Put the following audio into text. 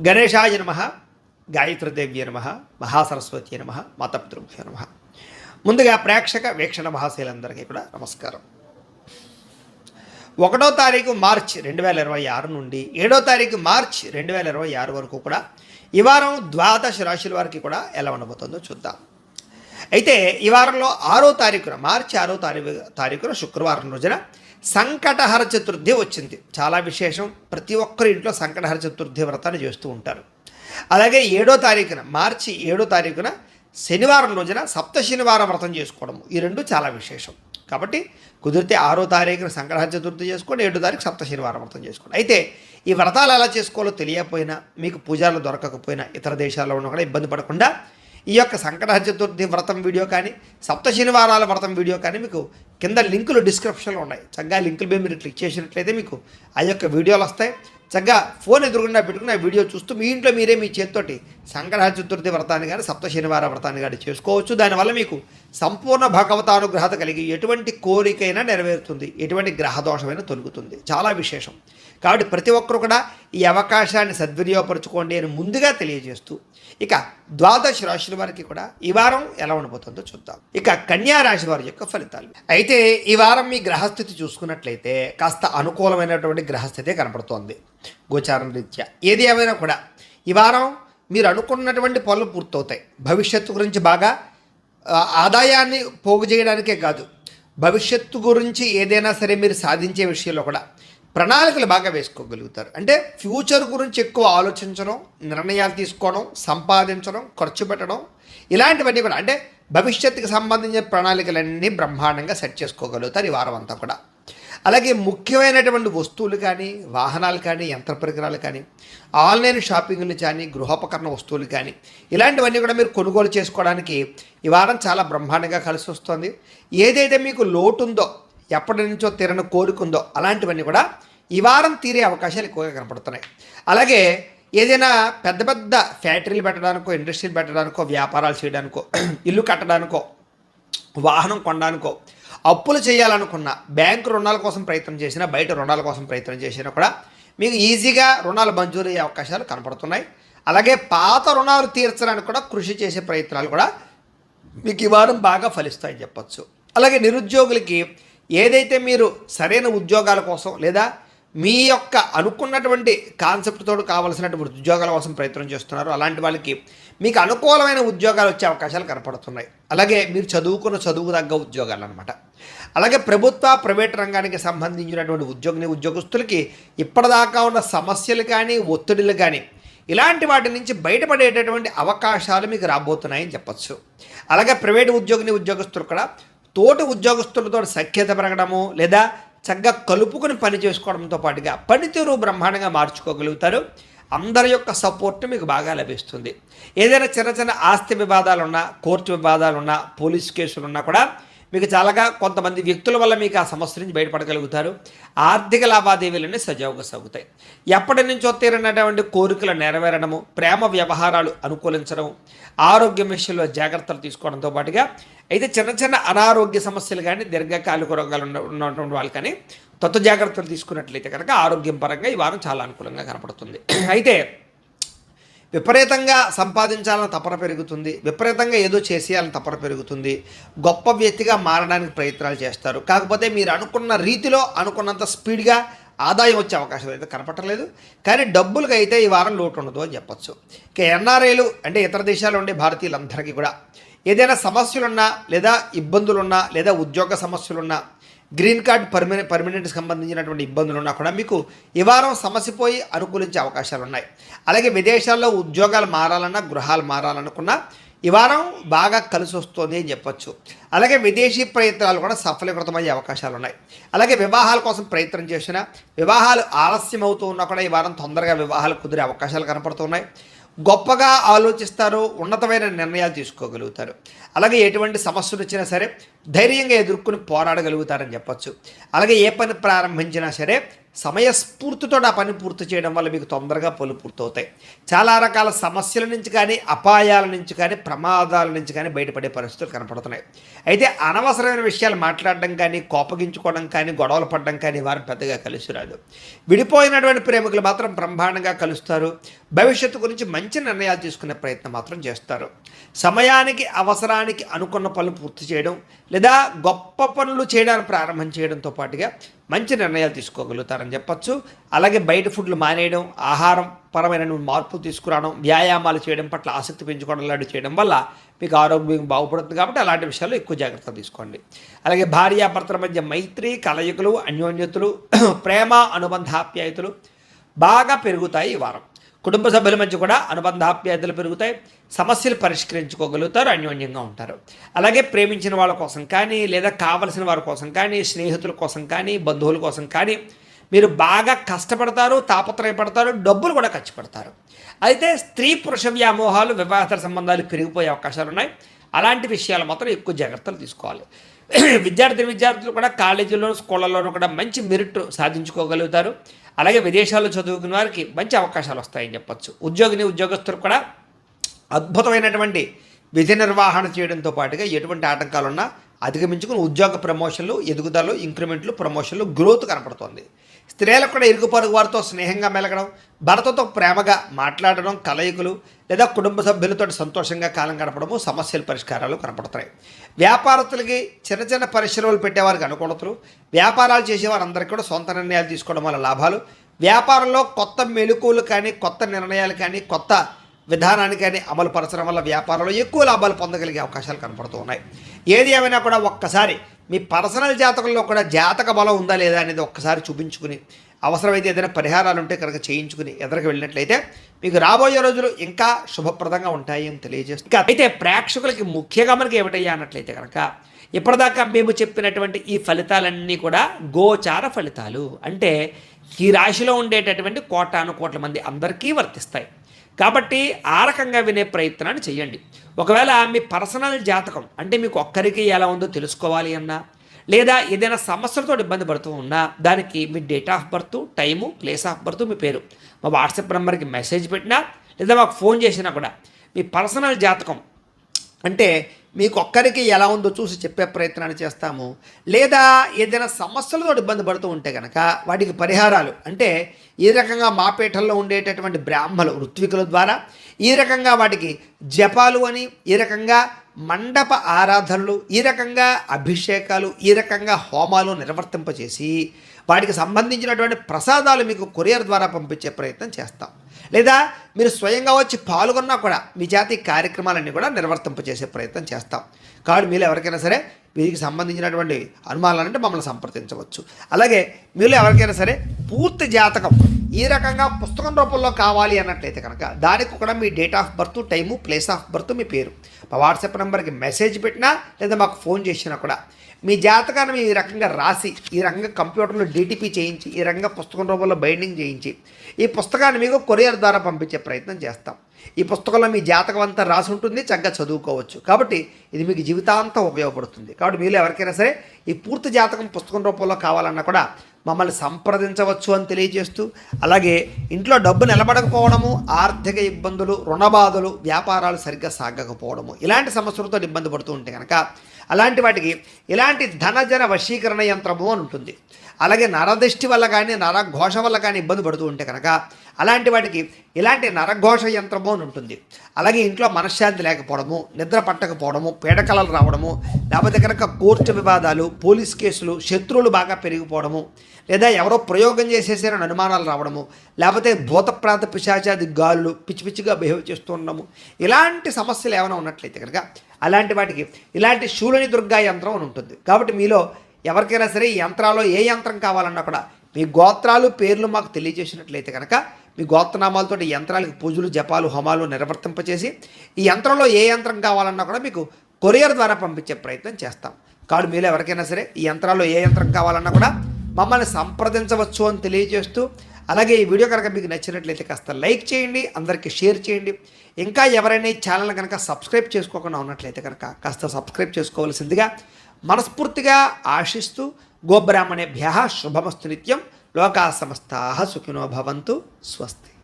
గణేశాయ నమ, గాయత్రీదేవ్య నమ, మహాసరస్వతి నమ, మాతాపితృభ్యో నమ. ముందుగా ప్రేక్షక వీక్షణ మహాశైలందరికీ కూడా నమస్కారం. 1వ తారీఖు మార్చ్ 2026 నుండి 7వ తారీఖు మార్చ్ 2026 వరకు కూడా ఈ వారం ద్వాదశ రాశుల వారికి కూడా ఎలా ఉండబోతుందో చూద్దాం. అయితే ఈ వారంలో 6వ తారీఖున మార్చి 6వ తారీఖున శుక్రవారం రోజున సంకటహర చతుర్థి వచ్చింది. చాలా విశేషం. ప్రతి ఒక్కరి ఇంట్లో సంకటహర చతుర్థి వ్రతాన్ని చేస్తూ ఉంటారు. అలాగే 7వ తారీఖున మార్చి 7వ తారీఖున శనివారం రోజున సప్త శనివారం వ్రతం చేసుకోవడం, ఈ రెండు చాలా విశేషం. కాబట్టి కుదిరితే 6వ తారీఖున సంకటహర చతుర్థి చేసుకోండి, 7వ తారీఖు సప్త శనివారం వ్రతం చేసుకోండి. అయితే ఈ వ్రతాలు ఎలా చేసుకోవాలో తెలియకపోయినా, మీకు పూజలు దొరకకపోయినా, ఇతర దేశాల్లో ఉన్న కూడా ఇబ్బంది పడకుండా ఈ యొక్క సంకటహర చతుర్థి వ్రతం వీడియో కానీ, సప్త శనివారాల వ్రతం వీడియో కానీ మీకు కింద లింకులు డిస్క్రిప్షన్లో ఉన్నాయి. చక్కగా లింకుల మీద మీరు క్లిక్ చేసినట్లయితే మీకు ఆ యొక్క వీడియోలు వస్తాయి. చక్కగా ఫోన్ ఎదురుగుండా పెట్టుకుని ఆ వీడియో చూస్తూ మీ ఇంట్లో మీరే మీ చేతితోటి సంకటహర చతుర్థి వ్రతాన్ని కానీ సప్త శనివార వ్రతాన్ని కానీ చేసుకోవచ్చు. దానివల్ల మీకు సంపూర్ణ భగవతానుగ్రహత కలిగి ఎటువంటి కోరికైనా నెరవేరుతుంది, ఎటువంటి గ్రహదోషమైనా తొలుగుతుంది. చాలా విశేషం. కాబట్టి ప్రతి ఒక్కరు కూడా ఈ అవకాశాన్ని సద్వినియోగపరచుకోండి అని ముందుగా తెలియజేస్తూ, ఇక ద్వాదశ రాశుల వారికి కూడా ఈ వారం ఎలా ఉండబోతుందో చూద్దాం. ఇక కన్యా రాశి వారి యొక్క ఫలితాలు. అయితే ఈ వారం మీ గ్రహస్థితి చూసుకున్నట్లయితే కాస్త అనుకూలమైనటువంటి గ్రహస్థితే కనపడుతోంది గోచారం రీత్యా. ఏది ఏమైనా కూడా ఈ వారం మీరు అనుకున్నటువంటి పనులు పూర్తవుతాయి. భవిష్యత్తు గురించి బాగా ఆదాయాన్ని పోగు చేయడానికే కాదు, భవిష్యత్తు గురించి ఏదైనా సరే మీరు సాధించే విషయంలో కూడా ప్రణాళికలు బాగా వేసుకోగలుగుతారు. అంటే ఫ్యూచర్ గురించి ఎక్కువ ఆలోచించడం, నిర్ణయాలు తీసుకోవడం, సంపాదించడం, ఖర్చు పెట్టడం, ఇలాంటివన్నీ కూడా అంటే భవిష్యత్తుకి సంబంధించిన ప్రణాళికలన్నీ బ్రహ్మాండంగా సెట్ చేసుకోగలుగుతారు ఈ వారం అంతా కూడా. అలాగే ముఖ్యమైనటువంటి వస్తువులు కానీ, వాహనాలు కానీ, యంత్ర పరికరాలు కానీ, ఆన్లైన్ షాపింగ్లు కానీ, గృహోపకరణ వస్తువులు కానీ, ఇలాంటివన్నీ కూడా మీరు కొనుగోలు చేసుకోవడానికి ఈ వారం చాలా బ్రహ్మాండంగా కలిసి వస్తుంది. ఏదైతే మీకు లోటు ఉందో, ఎప్పటి నుంచో తీరని కోరికుందో, అలాంటివన్నీ కూడా ఈ వారం తీరే అవకాశాలు ఎక్కువగా కనపడుతున్నాయి. అలాగే ఏదైనా పెద్ద పెద్ద ఫ్యాక్టరీలు పెట్టడానికో, ఇండస్ట్రీలు పెట్టడానికో, వ్యాపారాలు చేయడానికో, ఇల్లు కట్టడానికో, వాహనం కొనడానికో, అప్పులు చేయాలనుకున్న, బ్యాంకు రుణాల కోసం ప్రయత్నం చేసినా, బయట రుణాల కోసం ప్రయత్నం చేసినా కూడా మీకు ఈజీగా రుణాలు మంజూరు అయ్యే అవకాశాలు కనపడుతున్నాయి. అలాగే పాత రుణాలు తీర్చడానికి కూడా కృషి చేసే ప్రయత్నాలు కూడా మీకు ఈ వారం బాగా ఫలిస్తాయని చెప్పచ్చు. అలాగే నిరుద్యోగులకి ఏదైతే మీరు సరైన ఉద్యోగాల కోసం లేదా మీ యొక్క అనుకున్నటువంటి కాన్సెప్ట్తో కావాల్సినటువంటి ఉద్యోగాల కోసం ప్రయత్నం చేస్తున్నారు, అలాంటి వాళ్ళకి మీకు అనుకూలమైన ఉద్యోగాలు వచ్చే అవకాశాలు కనపడుతున్నాయి. అలాగే మీరు చదువుకున్న చదువుకు తగ్గ ఉద్యోగాలు అనమాట. అలాగే ప్రభుత్వ ప్రైవేట్ రంగానికి సంబంధించినటువంటి ఉద్యోగస్తులకి ఇప్పటిదాకా ఉన్న సమస్యలు కానీ, ఒత్తిడులు కానీ, ఇలాంటి వాటి నుంచి బయటపడేటటువంటి అవకాశాలు మీకు రాబోతున్నాయని చెప్పచ్చు. అలాగే ప్రైవేటు ఉద్యోగస్తులు కూడా తోటి ఉద్యోగస్తులతో సఖ్యత పెరగడము లేదా చక్కగా కలుపుకొని పని చేసుకోవడంతో పాటుగా పనితీరు బ్రహ్మాండంగా మార్చుకోగలుగుతారు. అందరి యొక్క సపోర్ట్ మీకు బాగా లభిస్తుంది. ఏదైనా చిన్న చిన్న ఆస్తి వివాదాలున్నా, కోర్టు వివాదాలున్నా, పోలీస్ కేసులున్నా కూడా మీకు చాలాగా కొంతమంది వ్యక్తుల వల్ల మీకు ఆ సమస్య నుంచి బయటపడగలుగుతారు. ఆర్థిక లావాదేవీలన్నీ సజావుగా సాగుతాయి. ఎప్పటి నుంచో తీరినటువంటి కోరికలు నెరవేరడము, ప్రేమ వ్యవహారాలు అనుకూలించడం, ఆరోగ్యం విషయంలో జాగ్రత్తలు తీసుకోవడంతో పాటుగా అయితే చిన్న చిన్న అనారోగ్య సమస్యలు కానీ, దీర్ఘకాలిక రోగాలు ఉన్నటువంటి వాళ్ళు కానీ జాగ్రత్తలు తీసుకున్నట్లయితే కనుక ఆరోగ్యం పరంగా ఈ వారం చాలా అనుకూలంగా కనపడుతుంది. అయితే విపరీతంగా సంపాదించాలని తపన పెరుగుతుంది, విపరీతంగా ఏదో చేసేయాలని తపన పెరుగుతుంది, గొప్ప వ్యక్తిగా మారడానికి ప్రయత్నాలు చేస్తారు. కాకపోతే మీరు అనుకున్న రీతిలో అనుకున్నంత స్పీడ్గా ఆదాయం వచ్చే అవకాశం అయితే కనపడలేదు. కానీ డబ్బులకి అయితే ఈ వారం లోటు ఉండదు అని చెప్పచ్చు. ఇక ఎన్ఆర్ఐలు అంటే ఇతర దేశాల్లో ఉండే భారతీయులందరికీ కూడా ఏదైనా సమస్యలున్నా లేదా ఇబ్బందులున్నా లేదా ఉద్యోగ సమస్యలున్నా, గ్రీన్ కార్డ్ పర్మనెంట్కి సంబంధించినటువంటి ఇబ్బందులు ఉన్నా కూడా మీకు ఈ వారం సమస్యపోయి అనుకూలించే అవకాశాలు ఉన్నాయి. అలాగే విదేశాల్లో ఉద్యోగాలు మారాలన్నా, గృహాలు మారాలనుకున్నా ఈ వారం బాగా కలిసి వస్తుంది అని చెప్పచ్చు. అలాగే విదేశీ ప్రయత్నాలు కూడా సఫలీకృతమయ్యే అవకాశాలు ఉన్నాయి. అలాగే వివాహాల కోసం ప్రయత్నం చేసినా, వివాహాలు ఆలస్యం అవుతూ ఉన్నా కూడా ఈ వారం తొందరగా వివాహాలు కుదిరే అవకాశాలు కనపడుతున్నాయి. గొప్పగా ఆలోచిస్తారు, ఉన్నతమైన నిర్ణయాలు తీసుకోగలుగుతారు. అలాగే ఎటువంటి సమస్యలు వచ్చినా సరే ధైర్యంగా ఎదుర్కొని పోరాడగలుగుతారని చెప్పచ్చు. అలాగే ఏ పని ప్రారంభించినా సరే సమయస్ఫూర్తితో ఆ పని పూర్తి చేయడం వల్ల మీకు తొందరగా పనులు పూర్తవుతాయి. చాలా రకాల సమస్యల నుంచి కానీ, అపాయాల నుంచి కానీ, ప్రమాదాల నుంచి కానీ బయటపడే పరిస్థితులు కనపడుతున్నాయి. అయితే అనవసరమైన విషయాలు మాట్లాడడం కానీ, కోపగించుకోవడం కానీ, గొడవలు పడడం కానీ వారు పెద్దగా కలిసి రాదు. విడిపోయినటువంటి ప్రేమికులు మాత్రం బ్రహ్మాండంగా కలుస్తారు. భవిష్యత్తు గురించి మంచి నిర్ణయాలు తీసుకునే ప్రయత్నం మాత్రం చేస్తారు. సమయానికి, అవసరానికి అనుకున్న పనులు పూర్తి చేయడం లేదా గొప్ప పనులు చేయడానికి ప్రారంభం చేయడంతో పాటుగా మంచి నిర్ణయాలు తీసుకోగలుగుతారని చెప్పచ్చు. అలాగే బయట ఫుడ్లు మానేయడం, ఆహారం పరమైన మార్పులు తీసుకురావడం, వ్యాయామాలు చేయడం పట్ల ఆసక్తి పెంచుకోవడం లాంటివి చేయడం వల్ల మీకు ఆరోగ్యం బాగుపడుతుంది. కాబట్టి అలాంటి విషయాల్లో ఎక్కువ జాగ్రత్తలు తీసుకోండి. అలాగే భార్యాభర్తల మధ్య మైత్రి, కలయికలు, అన్యోన్యతలు, ప్రేమ, అనుబంధాప్యాయతలు బాగా పెరుగుతాయి ఈ వారం. కుటుంబ సభ్యుల మధ్య కూడా అనుబంధాప్యాయతలు పెరుగుతాయి. సమస్యలు పరిష్కరించుకోగలుగుతారు, అన్యోన్యంగా ఉంటారు. అలాగే ప్రేమించిన వాళ్ళ కోసం కానీ, లేదా కావలసిన వారి కోసం కానీ, స్నేహితుల కోసం కానీ, బంధువుల కోసం కానీ మీరు బాగా కష్టపడతారు, తాపత్రయపడతారు, డబ్బులు కూడా ఖర్చు పెడతారు. అయితే స్త్రీ పురుష వ్యామోహాలు, వివాహేతర సంబంధాలు పెరిగిపోయే అవకాశాలు ఉన్నాయి. అలాంటి విషయాలు మాత్రం ఎక్కువ జాగ్రత్తలు తీసుకోవాలి. విద్యార్థులు కూడా కాలేజీలోనూ, స్కూళ్ళలోనూ కూడా మంచి మెరిట్ సాధించుకోగలుగుతారు. అలాగే విదేశాల్లో చదువుకున్న వారికి మంచి అవకాశాలు వస్తాయని చెప్పచ్చు. ఉద్యోగస్తులు కూడా అద్భుతమైనటువంటి విధి నిర్వహణ చేయడంతో పాటుగా ఎటువంటి ఆటంకాలున్నా అధిగమించుకుని ఉద్యోగ ప్రమోషన్లు, ఎదుగుదలలు, ఇంక్రిమెంట్లు, ప్రమోషన్లు, గ్రోత్ కనపడుతుంది. స్త్రీలకు కూడా ఇరుగు పొరుగు వారితో స్నేహంగా మెలగడం, భర్తతో ప్రేమగా మాట్లాడడం, కలయికలు లేదా కుటుంబ సభ్యులతో సంతోషంగా కాలం గడపడము, సమస్యల పరిష్కారాలు కనపడతాయి. వ్యాపారస్తులకి, చిన్న చిన్న పరిశ్రమలు పెట్టేవారికి అనుకూలతలు, వ్యాపారాలు చేసేవారందరికీ కూడా సొంత నిర్ణయాలు తీసుకోవడం వల్ల లాభాలు, వ్యాపారంలో కొత్త మెళుకువలు కానీ, కొత్త నిర్ణయాలు కానీ, కొత్త విధానాన్ని కానీ అమలు పరచడం వల్ల వ్యాపారంలో ఎక్కువ లాభాలు పొందగలిగే అవకాశాలు కనపడుతూ ఉన్నాయి. ఏది ఏమైనా కూడా ఒక్కసారి మీ పర్సనల్ జాతకంలో కూడా జాతక బలం ఉందా లేదా అనేది ఒక్కసారి చూపించుకుని, అవసరమైతే ఏదైనా పరిహారాలు ఉంటే కనుక చేయించుకుని ఎదురుకు వెళ్ళినట్లయితే మీకు రాబోయే రోజులు ఇంకా శుభప్రదంగా ఉంటాయి అని తెలియజేస్తుంది. అయితే ప్రేక్షకులకి ముఖ్యంగా మనకి ఏమిటయ్యా అన్నట్లయితే కనుక ఇప్పటిదాకా మేము చెప్పినటువంటి ఈ ఫలితాలన్నీ కూడా గోచార ఫలితాలు. అంటే ఈ రాశిలో ఉండేటటువంటి కోటాను కోట్ల మంది అందరికీ వర్తిస్తాయి. కాబట్టి ఆ రకంగా వినే ప్రయత్నాన్ని చేయండి. ఒకవేళ మీ పర్సనల్ జాతకం అంటే మీకు ఒక్కరికి ఎలా ఉందో తెలుసుకోవాలి అన్నా, లేదా ఏదైనా సమస్యలతో ఇబ్బంది పడుతూ ఉన్నా దానికి మీ date of birth, time, place of birth, మీ పేరు మా వాట్సాప్ నెంబర్కి మెసేజ్ పెట్టినా లేదా మాకు ఫోన్ చేసినా కూడా మీ పర్సనల్ జాతకం అంటే మీకు ఒక్కరికి ఎలా ఉందో చూసి చెప్పే ప్రయత్నాన్ని చేస్తాము. లేదా ఏదైనా సమస్యలతో ఇబ్బంది పడుతూ ఉంటే కనుక వాటికి పరిహారాలు అంటే ఈ రకంగా మా పీఠంలో ఉండేటటువంటి బ్రాహ్మలు, ఋత్వికుల ద్వారా ఈ రకంగా వాటికి జపాలు అని, ఈ రకంగా మండప ఆరాధనలు, ఈ రకంగా అభిషేకాలు, ఈ రకంగా హోమాలు నిర్వర్తింపచేసి వాటికి సంబంధించినటువంటి ప్రసాదాలు మీకు కొరియర్ ద్వారా పంపించే ప్రయత్నం చేస్తాం. లేదా మీరు స్వయంగా వచ్చి పాల్గొన్నా కూడా మీ జాతి కార్యక్రమాలన్నీ కూడా నిర్వర్తింపచేసే ప్రయత్నం చేస్తాం. కాబట్టి మీరు ఎవరికైనా సరే వీరికి సంబంధించినటువంటి అనుమానాలంటే మమ్మల్ని సంప్రదించవచ్చు. అలాగే మీరు ఎవరికైనా సరే పూర్తి జాతకం ఈ రకంగా పుస్తకం రూపంలో కావాలి అన్నట్లయితే కనుక దానికి కూడా మీ date of birth, time, place of birth, మీ పేరు మా వాట్సాప్ నెంబర్కి మెసేజ్ పెట్టినా లేదా మాకు ఫోన్ చేసినా కూడా మీ జాతకాన్ని ఈ రకంగా రాసి, ఈ రకంగా కంప్యూటర్లో డిటిపి చేయించి, ఈ రకంగా పుస్తకం రూపంలో బైండింగ్ చేయించి ఈ పుస్తకాన్ని మీకు కొరియర్ ద్వారా పంపించే ప్రయత్నం చేస్తాం. ఈ పుస్తకంలో మీ జాతకం అంతా రాసి ఉంటుంది, చక్కగా చదువుకోవచ్చు. కాబట్టి ఇది మీకు జీవితాంతం ఉపయోగపడుతుంది. కాబట్టి మీరు ఎవరికైనా సరే ఈ పూర్తి జాతకం పుస్తకం రూపంలో కావాలన్నా కూడా మమ్మల్ని సంప్రదించవచ్చు అని తెలియజేస్తూ, అలాగే ఇంట్లో డబ్బు నిలబడకపోవడము, ఆర్థిక ఇబ్బందులు, రుణబాధలు, వ్యాపారాలు సరిగ్గా సాగకపోవడము ఇలాంటి సమస్యలతో ఇబ్బంది పడుతూ ఉంటే కనుక అలాంటి వాటికి ఇలాంటి ధనజన వశీకరణ యంత్రము అని ఉంటుంది. అలాగే నరదృష్టి వల్ల కానీ, నరఘోష వల్ల కానీ ఇబ్బంది పడుతూ ఉంటే కనుక అలాంటి వాటికి ఇలాంటి నరఘోష యంత్రము అని ఉంటుంది. అలాగే ఇంట్లో మనశ్శాంతి లేకపోవడము, నిద్ర పట్టకపోవడము, పీడకలలు రావడము, లేకపోతే కనుక కోర్టు వివాదాలు, పోలీస్ కేసులు, శత్రువులు బాగా పెరిగిపోవడము, లేదా ఎవరో ప్రయోగం చేసేసారని అనుమానాలు రావడము, లేకపోతే భూతప్రాంత పిశాచాది గాలులు పిచ్చి పిచ్చిగా బిహేవ్ చేస్తూ ఉండడము, ఇలాంటి సమస్యలు ఏమైనా ఉన్నట్లయితే కనుక అలాంటి వాటికి ఇలాంటి శూలని దుర్గా యంత్రం అని ఉంటుంది. కాబట్టి మీలో ఎవరికైనా సరే ఈ యంత్రాల్లో ఏ యంత్రం కావాలన్నా కూడా మీ గోత్రాలు, పేర్లు మాకు తెలియజేసినట్లయితే కనుక మీ గోత్రనామాలతో యంత్రాలకు పూజలు, జపాలు, హోమాలు నిర్వర్తింపచేసి ఈ యంత్రంలో ఏ యంత్రం కావాలన్నా కూడా మీకు కొరియర్ ద్వారా పంపించే ప్రయత్నం చేస్తాం. కాబట్టి మీలో ఎవరికైనా సరే ఈ యంత్రాల్లో ఏ యంత్రం కావాలన్నా కూడా మమ్మల్ని సంప్రదించవచ్చు అని తెలియజేస్తూ, అలాగే ఈ వీడియో కనుక మీకు నచ్చినట్లయితే కాస్త లైక్ చేయండి, అందరికీ షేర్ చేయండి. ఇంకా ఎవరైనా ఈ ఛానల్ కనుక సబ్స్క్రైబ్ చేసుకోకుండా ఉన్నట్లయితే కనుక కాస్త సబ్స్క్రైబ్ చేసుకోవాల్సిందిగా మనస్ఫూర్తిగా ఆశిస్తూ, గోబ్రాహ్మణేభ్యః శుభమస్తు నిత్యం. లోకా సమస్తాః సుఖినో భవంతు. స్వస్తి.